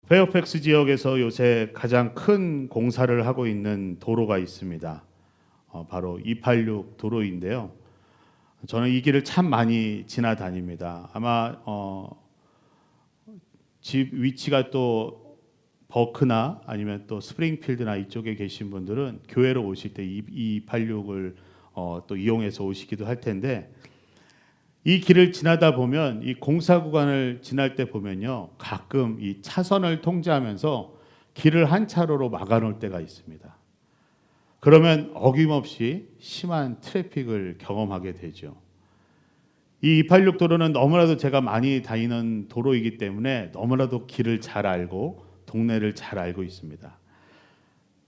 페어팩스 지역에서 요새 가장 큰 공사를 하고 있는 도로가 있습니다. 바로 286 도로인데요. 저는 이 길을 참 많이 지나다닙니다. 아마 집 위치가 또 버크나 아니면 또 스프링필드나 이쪽에 계신 분들은 교회로 오실 때 286을 또 이용해서 오시기도 할 텐데, 이 길을 지나다 보면 이 공사 구간을 지날 때 보면요, 가끔 이 차선을 통제하면서 길을 한 차로로 막아놓을 때가 있습니다. 그러면 어김없이 심한 트래픽을 경험하게 되죠. 이 286 도로는 너무나도 제가 많이 다니는 도로이기 때문에 너무나도 길을 잘 알고 동네를 잘 알고 있습니다.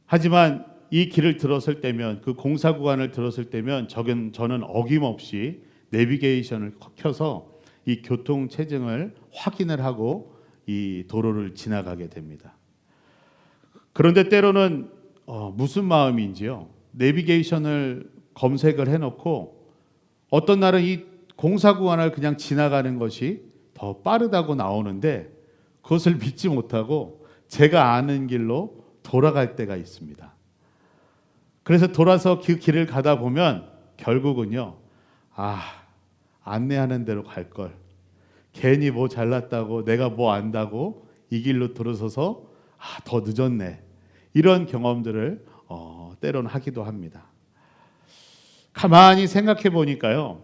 하지만 이 길을 들었을 때면, 그 공사 구간을 들었을 때면 저는 어김없이 내비게이션을 켜서 이 교통 체증을 확인을 하고 이 도로를 지나가게 됩니다. 그런데 때로는 무슨 마음인지요, 내비게이션을 검색을 해놓고 어떤 날은 이 공사 구간을 그냥 지나가는 것이 더 빠르다고 나오는데, 그것을 믿지 못하고 제가 아는 길로 돌아갈 때가 있습니다. 그래서 돌아서 그 길을 가다 보면 결국은요, 안내하는 대로 갈 걸, 괜히 뭐 잘났다고 내가 뭐 안다고 이 길로 들어서서 더 늦었네, 이런 경험들을 때로는 하기도 합니다. 가만히 생각해 보니까요,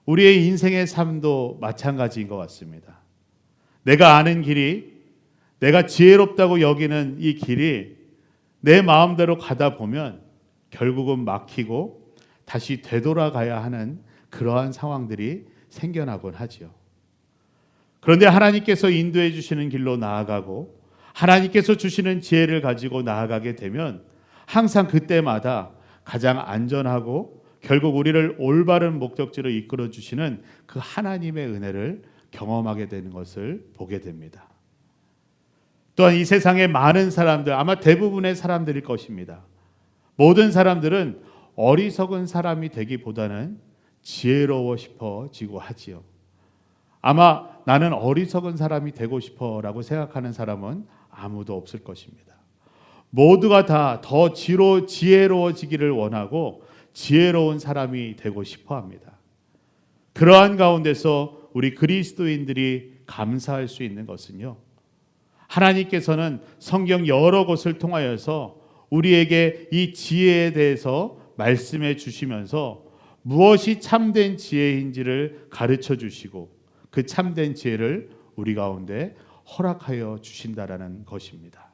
우리의 인생의 삶도 마찬가지인 것 같습니다. 내가 아는 길이, 내가 지혜롭다고 여기는 이 길이 내 마음대로 가다 보면 결국은 막히고 다시 되돌아가야 하는 그러한 상황들이 생겨나곤 하지요. 그런데 하나님께서 인도해 주시는 길로 나아가고 하나님께서 주시는 지혜를 가지고 나아가게 되면 항상 그때마다 가장 안전하고 결국 우리를 올바른 목적지로 이끌어 주시는 그 하나님의 은혜를 경험하게 되는 것을 보게 됩니다. 또한 이 세상의 많은 사람들, 아마 대부분의 사람들일 것입니다. 모든 사람들은 어리석은 사람이 되기보다는 지혜로워 싶어지고 하지요. 아마 나는 어리석은 사람이 되고 싶어라고 생각하는 사람은 아무도 없을 것입니다. 모두가 다 더 지혜로워지기를 원하고 지혜로운 사람이 되고 싶어합니다. 그러한 가운데서 우리 그리스도인들이 감사할 수 있는 것은요, 하나님께서는 성경 여러 곳을 통하여서 우리에게 이 지혜에 대해서 말씀해 주시면서 무엇이 참된 지혜인지를 가르쳐 주시고 그 참된 지혜를 우리 가운데 허락하여 주신다라는 것입니다.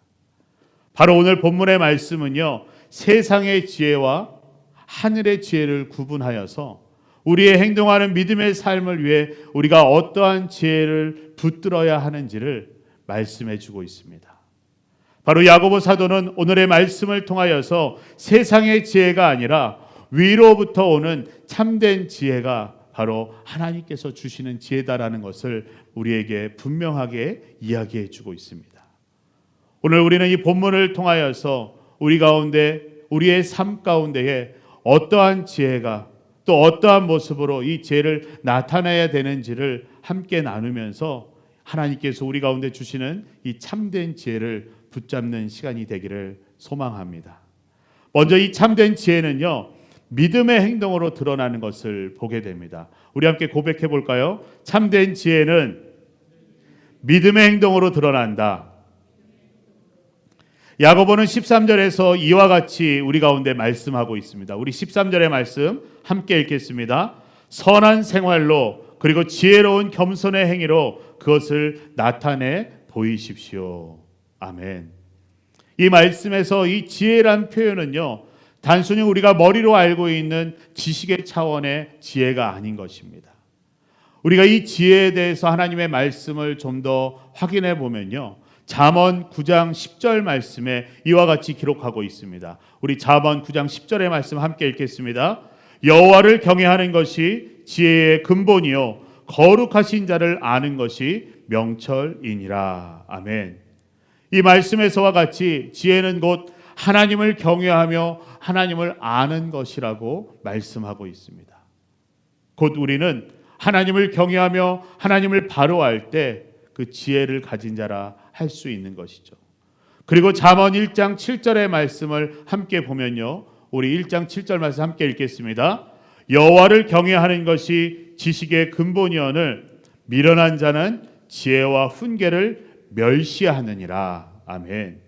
바로 오늘 본문의 말씀은요, 세상의 지혜와 하늘의 지혜를 구분하여서 우리의 행동하는 믿음의 삶을 위해 우리가 어떠한 지혜를 붙들어야 하는지를 말씀해 주고 있습니다. 바로 야고보 사도는 오늘의 말씀을 통하여서 세상의 지혜가 아니라 위로부터 오는 참된 지혜가 바로 하나님께서 주시는 지혜다라는 것을 우리에게 분명하게 이야기해 주고 있습니다. 오늘 우리는 이 본문을 통하여서 우리 가운데, 우리의 삶 가운데에 어떠한 지혜가 또 어떠한 모습으로 이 지혜를 나타내야 되는지를 함께 나누면서 하나님께서 우리 가운데 주시는 이 참된 지혜를 붙잡는 시간이 되기를 소망합니다. 먼저 이 참된 지혜는요, 믿음의 행동으로 드러나는 것을 보게 됩니다. 우리 함께 고백해 볼까요? 참된 지혜는 믿음의 행동으로 드러난다. 야고보는 13절에서 이와 같이 우리 가운데 말씀하고 있습니다. 우리 13절의 말씀 함께 읽겠습니다. 선한 생활로 그리고 지혜로운 겸손의 행위로 그것을 나타내 보이십시오. 아멘. 이 말씀에서 이 지혜란 표현은요, 단순히 우리가 머리로 알고 있는 지식의 차원의 지혜가 아닌 것입니다. 우리가 이 지혜에 대해서 하나님의 말씀을 좀 더 확인해 보면요, 잠언 9장 10절 말씀에 이와 같이 기록하고 있습니다. 우리 잠언 9장 10절의 말씀 함께 읽겠습니다. 여호와를 경외하는 것이 지혜의 근본이요 거룩하신 자를 아는 것이 명철이니라. 아멘. 이 말씀에서와 같이 지혜는 곧 하나님을 경외하며 하나님을 아는 것이라고 말씀하고 있습니다. 곧 우리는 하나님을 경외하며 하나님을 바로 알 때 그 지혜를 가진 자라 할 수 있는 것이죠. 그리고 잠언 1장 7절의 말씀을 함께 보면요. 우리 1장 7절 말씀 함께 읽겠습니다. 여호와를 경외하는 것이 지식의 근본이오늘 미련한 자는 지혜와 훈계를 멸시하느니라. 아멘.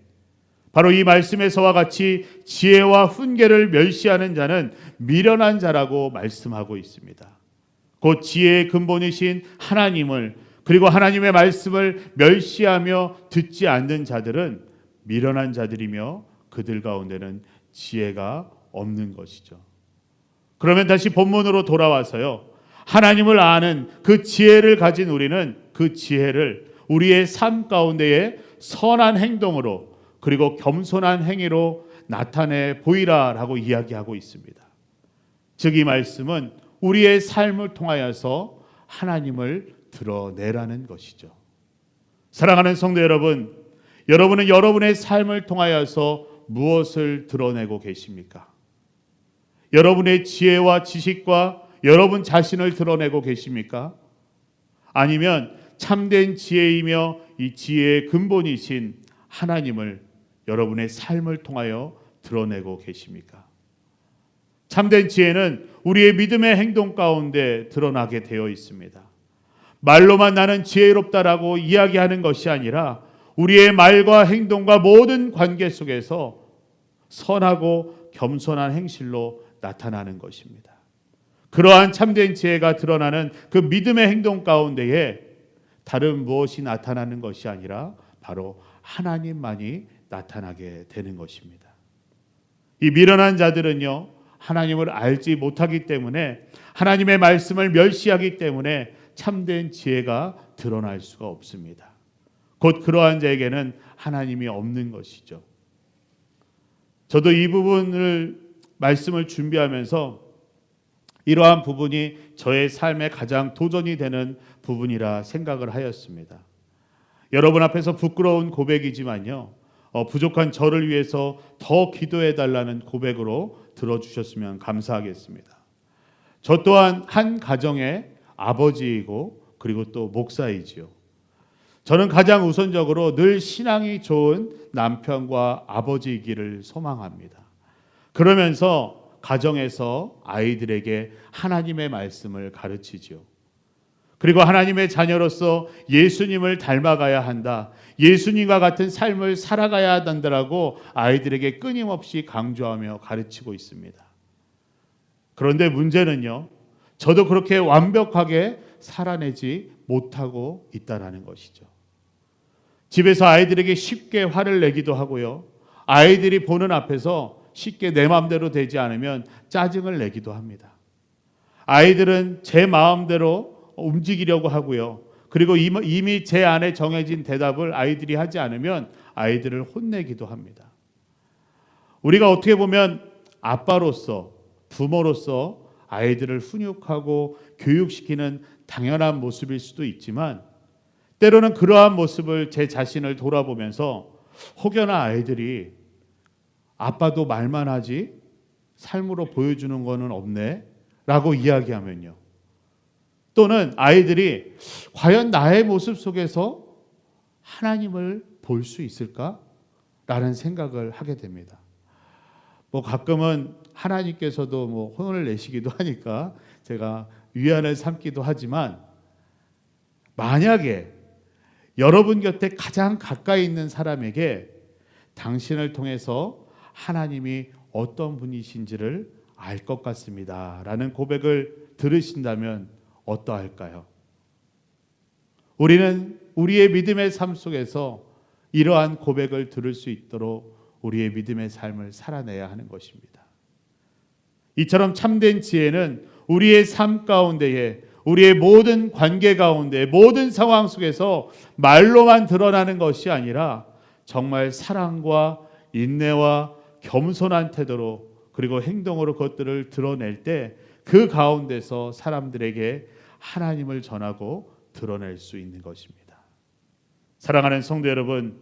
바로 이 말씀에서와 같이 지혜와 훈계를 멸시하는 자는 미련한 자라고 말씀하고 있습니다. 곧 지혜의 근본이신 하나님을, 그리고 하나님의 말씀을 멸시하며 듣지 않는 자들은 미련한 자들이며 그들 가운데는 지혜가 없는 것이죠. 그러면 다시 본문으로 돌아와서요. 하나님을 아는 그 지혜를 가진 우리는 그 지혜를 우리의 삶 가운데에 선한 행동으로, 그리고 겸손한 행위로 나타내 보이라라고 이야기하고 있습니다. 즉 이 말씀은 우리의 삶을 통하여서 하나님을 드러내라는 것이죠. 사랑하는 성도 여러분, 여러분은 여러분의 삶을 통하여서 무엇을 드러내고 계십니까? 여러분의 지혜와 지식과 여러분 자신을 드러내고 계십니까? 아니면 참된 지혜이며 이 지혜의 근본이신 하나님을 여러분의 삶을 통하여 드러내고 계십니까? 참된 지혜는 우리의 믿음의 행동 가운데 드러나게 되어 있습니다. 말로만 나는 지혜롭다라고 이야기하는 것이 아니라 우리의 말과 행동과 모든 관계 속에서 선하고 겸손한 행실로 나타나는 것입니다. 그러한 참된 지혜가 드러나는 그 믿음의 행동 가운데에 다른 무엇이 나타나는 것이 아니라 바로 하나님만이 나타나게 되는 것입니다. 이 미련한 자들은요, 하나님을 알지 못하기 때문에, 하나님의 말씀을 멸시하기 때문에 참된 지혜가 드러날 수가 없습니다. 곧 그러한 자에게는 하나님이 없는 것이죠. 저도 이 부분을 말씀을 준비하면서 이러한 부분이 저의 삶에 가장 도전이 되는 부분이라 생각을 하였습니다. 여러분 앞에서 부끄러운 고백이지만요, 부족한 저를 위해서 더 기도해 달라는 고백으로 들어주셨으면 감사하겠습니다. 저 또한 한 가정의 아버지이고 그리고 또 목사이지요. 저는 가장 우선적으로 늘 신앙이 좋은 남편과 아버지이기를 소망합니다. 그러면서 가정에서 아이들에게 하나님의 말씀을 가르치지요. 그리고 하나님의 자녀로서 예수님을 닮아가야 한다, 예수님과 같은 삶을 살아가야 한다라고 아이들에게 끊임없이 강조하며 가르치고 있습니다. 그런데 문제는요, 저도 그렇게 완벽하게 살아내지 못하고 있다는 것이죠. 집에서 아이들에게 쉽게 화를 내기도 하고요, 아이들이 보는 앞에서 쉽게 내 마음대로 되지 않으면 짜증을 내기도 합니다. 아이들은 제 마음대로 움직이려고 하고요, 그리고 이미 제 안에 정해진 대답을 아이들이 하지 않으면 아이들을 혼내기도 합니다. 우리가 어떻게 보면 아빠로서, 부모로서 아이들을 훈육하고 교육시키는 당연한 모습일 수도 있지만, 때로는 그러한 모습을 제 자신을 돌아보면서 혹여나 아이들이 아빠도 말만 하지 삶으로 보여주는 거는 없네 라고 이야기하면요, 또는 아이들이 과연 나의 모습 속에서 하나님을 볼 수 있을까? 라는 생각을 하게 됩니다. 가끔은 하나님께서도 혼을 내시기도 하니까 제가 위안을 삼기도 하지만, 만약에 여러분 곁에 가장 가까이 있는 사람에게 당신을 통해서 하나님이 어떤 분이신지를 알 것 같습니다 라는 고백을 들으신다면 어떠할까요? 우리는 우리의 믿음의 삶 속에서 이러한 고백을 들을 수 있도록 우리의 믿음의 삶을 살아내야 하는 것입니다. 이처럼 참된 지혜는 우리의 삶 가운데에, 우리의 모든 관계 가운데, 모든 상황 속에서 말로만 드러나는 것이 아니라 정말 사랑과 인내와 겸손한 태도로, 그리고 행동으로 그것들을 드러낼 때 그 가운데서 사람들에게 하나님을 전하고 드러낼 수 있는 것입니다. 사랑하는 성도 여러분,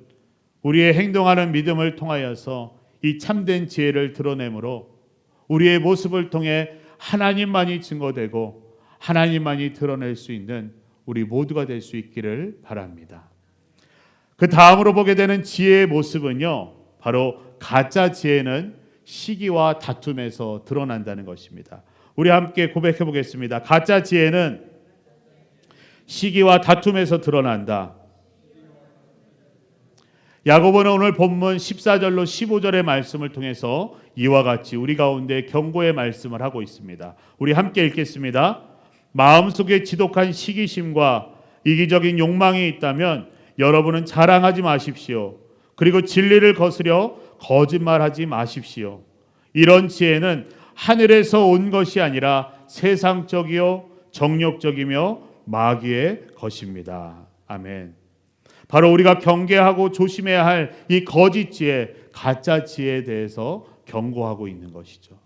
우리의 행동하는 믿음을 통하여서 이 참된 지혜를 드러내므로 우리의 모습을 통해 하나님만이 증거되고 하나님만이 드러낼 수 있는 우리 모두가 될 수 있기를 바랍니다. 그 다음으로 보게 되는 지혜의 모습은요, 바로 가짜 지혜는 시기와 다툼에서 드러난다는 것입니다. 우리 함께 고백해 보겠습니다. 가짜 지혜는 시기와 다툼에서 드러난다. 야고보는 오늘 본문 14절로 15절의 말씀을 통해서 이와 같이 우리 가운데 경고의 말씀을 하고 있습니다. 우리 함께 읽겠습니다. 마음속에 지독한 시기심과 이기적인 욕망이 있다면 여러분은 자랑하지 마십시오. 그리고 진리를 거스려 거짓말하지 마십시오. 이런 지혜는 하늘에서 온 것이 아니라 세상적이요 정욕적이며 마귀의 것입니다. 아멘. 바로 우리가 경계하고 조심해야 할 이 거짓 지혜, 가짜 지혜에 대해서 경고하고 있는 것이죠.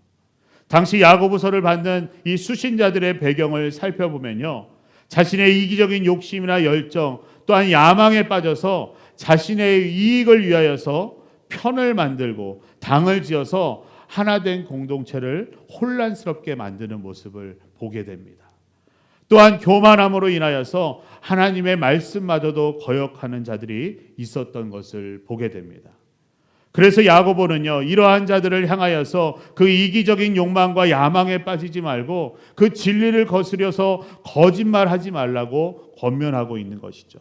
당시 야고보서를 받는 이 수신자들의 배경을 살펴보면요, 자신의 이기적인 욕심이나 열정 또한 야망에 빠져서 자신의 이익을 위하여서 편을 만들고 당을 지어서 하나된 공동체를 혼란스럽게 만드는 모습을 보게 됩니다. 또한 교만함으로 인하여서 하나님의 말씀마저도 거역하는 자들이 있었던 것을 보게 됩니다. 그래서 야고보는요, 이러한 자들을 향하여서 그 이기적인 욕망과 야망에 빠지지 말고 그 진리를 거스려서 거짓말하지 말라고 권면하고 있는 것이죠.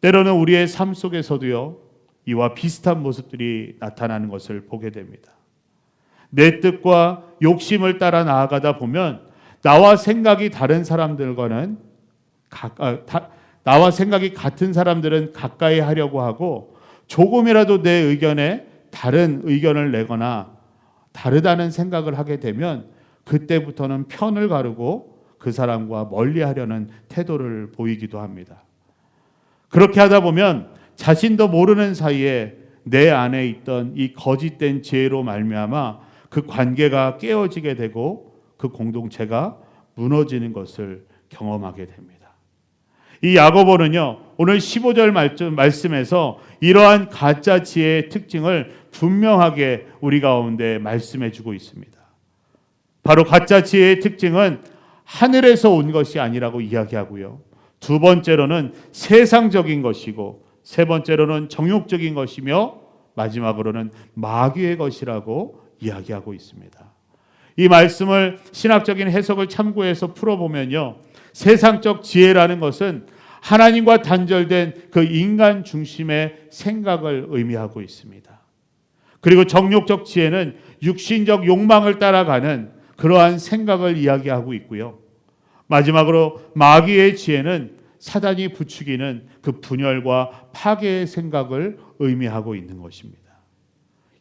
때로는 우리의 삶 속에서도요, 이와 비슷한 모습들이 나타나는 것을 보게 됩니다. 내 뜻과 욕심을 따라 나아가다 보면 나와 생각이 다른 사람들과는 나와 생각이 같은 사람들은 가까이 하려고 하고, 조금이라도 내 의견에 다른 의견을 내거나 다르다는 생각을 하게 되면 그때부터는 편을 가르고 그 사람과 멀리하려는 태도를 보이기도 합니다. 그렇게 하다 보면 자신도 모르는 사이에 내 안에 있던 이 거짓된 지혜로 말미암아 그 관계가 깨어지게 되고 그 공동체가 무너지는 것을 경험하게 됩니다. 이 야고보는요, 오늘 15절 말씀에서 이러한 가짜 지혜의 특징을 분명하게 우리 가운데 말씀해 주고 있습니다. 바로 가짜 지혜의 특징은 하늘에서 온 것이 아니라고 이야기하고요, 두 번째로는 세상적인 것이고, 세 번째로는 정욕적인 것이며, 마지막으로는 마귀의 것이라고 이야기하고 있습니다. 이 말씀을 신학적인 해석을 참고해서 풀어보면요, 세상적 지혜라는 것은 하나님과 단절된 그 인간 중심의 생각을 의미하고 있습니다. 그리고 정욕적 지혜는 육신적 욕망을 따라가는 그러한 생각을 이야기하고 있고요, 마지막으로 마귀의 지혜는 사단이 부추기는 그 분열과 파괴의 생각을 의미하고 있는 것입니다.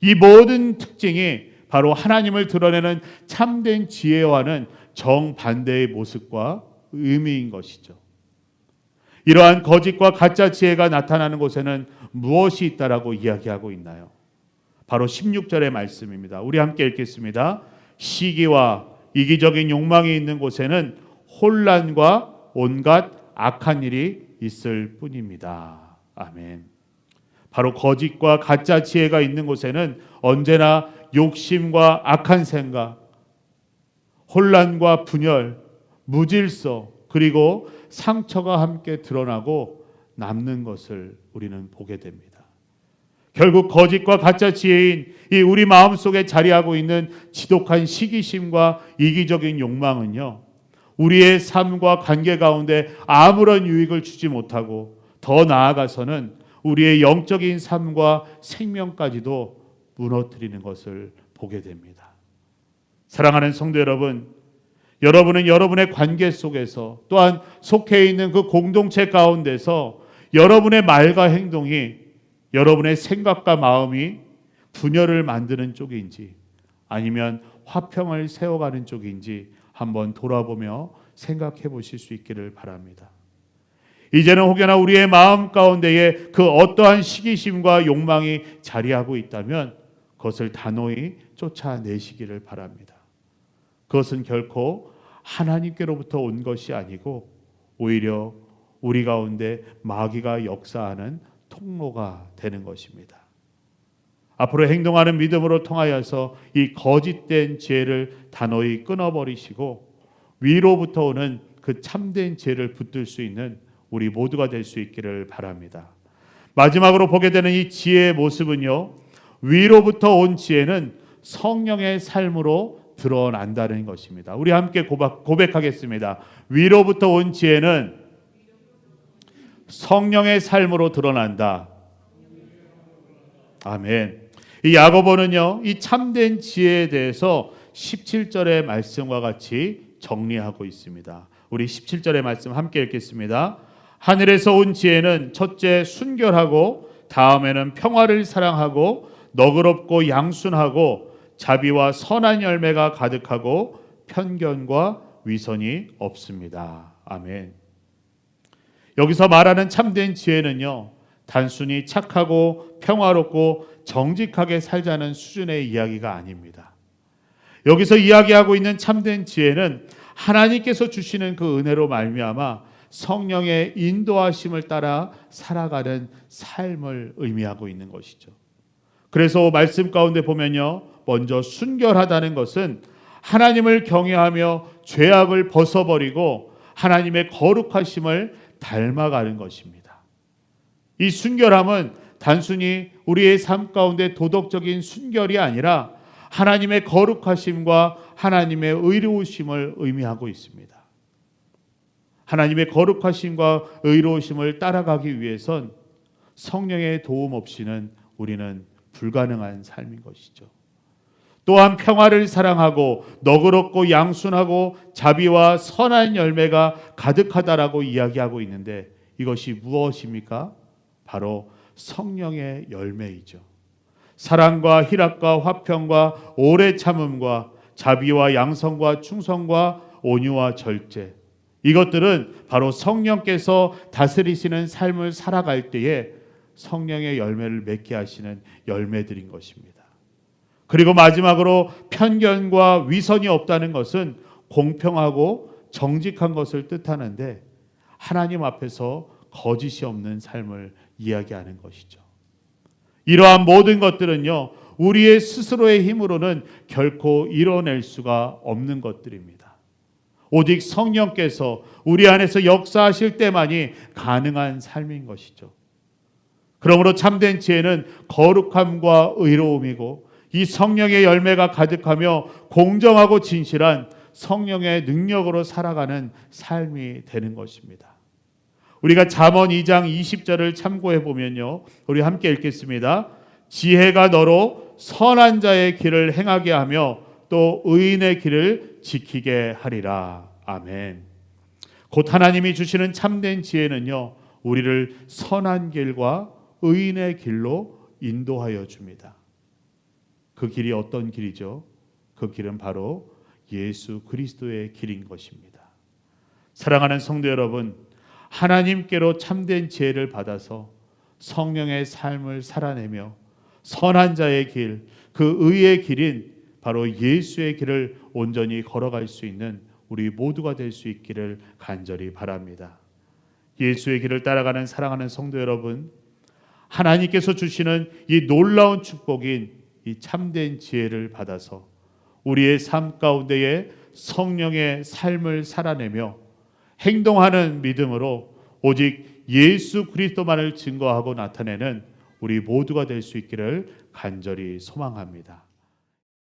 이 모든 특징이 바로 하나님을 드러내는 참된 지혜와는 정반대의 모습과 의미인 것이죠. 이러한 거짓과 가짜 지혜가 나타나는 곳에는 무엇이 있다라고 이야기하고 있나요? 바로 16절의 말씀입니다. 우리 함께 읽겠습니다. 시기와 이기적인 욕망이 있는 곳에는 혼란과 온갖 악한 일이 있을 뿐입니다. 아멘. 바로 거짓과 가짜 지혜가 있는 곳에는 언제나 욕심과 악한 생각, 혼란과 분열, 무질서, 그리고 상처가 함께 드러나고 남는 것을 우리는 보게 됩니다. 결국 거짓과 가짜 지혜인 이 우리 마음속에 자리하고 있는 지독한 시기심과 이기적인 욕망은요, 우리의 삶과 관계 가운데 아무런 유익을 주지 못하고, 더 나아가서는 우리의 영적인 삶과 생명까지도 무너뜨리는 것을 보게 됩니다. 사랑하는 성도 여러분, 여러분은 여러분의 관계 속에서, 또한 속해 있는 그 공동체 가운데서 여러분의 말과 행동이, 여러분의 생각과 마음이 분열을 만드는 쪽인지 아니면 화평을 세워가는 쪽인지 한번 돌아보며 생각해 보실 수 있기를 바랍니다. 이제는 혹여나 우리의 마음 가운데에 그 어떠한 시기심과 욕망이 자리하고 있다면 그것을 단호히 쫓아내시기를 바랍니다. 그것은 결코 하나님께로부터 온 것이 아니고 오히려 우리 가운데 마귀가 역사하는 통로가 되는 것입니다. 앞으로 행동하는 믿음으로 통하여서 이 거짓된 지혜를 단호히 끊어버리시고 위로부터 오는 그 참된 지혜를 붙들 수 있는 우리 모두가 될 수 있기를 바랍니다. 마지막으로 보게 되는 이 지혜의 모습은요, 위로부터 온 지혜는 성령의 삶으로 드러난다는 것입니다. 우리 함께 고백하겠습니다. 위로부터 온 지혜는 성령의 삶으로 드러난다. 아멘. 이 야고보는요, 이 참된 지혜에 대해서 17절의 말씀과 같이 정리하고 있습니다. 우리 17절의 말씀 함께 읽겠습니다. 하늘에서 온 지혜는 첫째 순결하고 다음에는 평화를 사랑하고 너그럽고 양순하고 자비와 선한 열매가 가득하고 편견과 위선이 없습니다. 아멘. 여기서 말하는 참된 지혜는요, 단순히 착하고 평화롭고 정직하게 살자는 수준의 이야기가 아닙니다. 여기서 이야기하고 있는 참된 지혜는 하나님께서 주시는 그 은혜로 말미암아 성령의 인도하심을 따라 살아가는 삶을 의미하고 있는 것이죠. 그래서 말씀 가운데 보면요, 먼저 순결하다는 것은 하나님을 경외하며 죄악을 벗어버리고 하나님의 거룩하심을 닮아가는 것입니다. 이 순결함은 단순히 우리의 삶 가운데 도덕적인 순결이 아니라 하나님의 거룩하심과 하나님의 의로우심을 의미하고 있습니다. 하나님의 거룩하심과 의로우심을 따라가기 위해선 성령의 도움 없이는 우리는 불가능한 삶인 것이죠. 또한 평화를 사랑하고 너그럽고 양순하고 자비와 선한 열매가 가득하다라고 이야기하고 있는데 이것이 무엇입니까? 바로 성령의 열매이죠. 사랑과 희락과 화평과 오래 참음과 자비와 양성과 충성과 온유와 절제, 이것들은 바로 성령께서 다스리시는 삶을 살아갈 때에 성령의 열매를 맺게 하시는 열매들인 것입니다. 그리고 마지막으로 편견과 위선이 없다는 것은 공평하고 정직한 것을 뜻하는데 하나님 앞에서 거짓이 없는 삶을 이야기하는 것이죠. 이러한 모든 것들은요, 우리의 스스로의 힘으로는 결코 이뤄낼 수가 없는 것들입니다. 오직 성령께서 우리 안에서 역사하실 때만이 가능한 삶인 것이죠. 그러므로 참된 지혜는 거룩함과 의로움이고 이 성령의 열매가 가득하며 공정하고 진실한 성령의 능력으로 살아가는 삶이 되는 것입니다. 우리가 잠언 2장 20절을 참고해 보면요, 우리 함께 읽겠습니다. 지혜가 너로 선한 자의 길을 행하게 하며 또 의인의 길을 지키게 하리라. 아멘. 곧 하나님이 주시는 참된 지혜는요, 우리를 선한 길과 의인의 길로 인도하여 줍니다. 그 길이 어떤 길이죠? 그 길은 바로 예수 그리스도의 길인 것입니다. 사랑하는 성도 여러분, 하나님께로 참된 지혜를 받아서 성령의 삶을 살아내며 선한 자의 길, 그 의의 길인 바로 예수의 길을 온전히 걸어갈 수 있는 우리 모두가 될 수 있기를 간절히 바랍니다. 예수의 길을 따라가는 사랑하는 성도 여러분, 하나님께서 주시는 이 놀라운 축복인 이 참된 지혜를 받아서 우리의 삶 가운데에 성령의 삶을 살아내며 행동하는 믿음으로 오직 예수 그리스도만을 증거하고 나타내는 우리 모두가 될 수 있기를 간절히 소망합니다.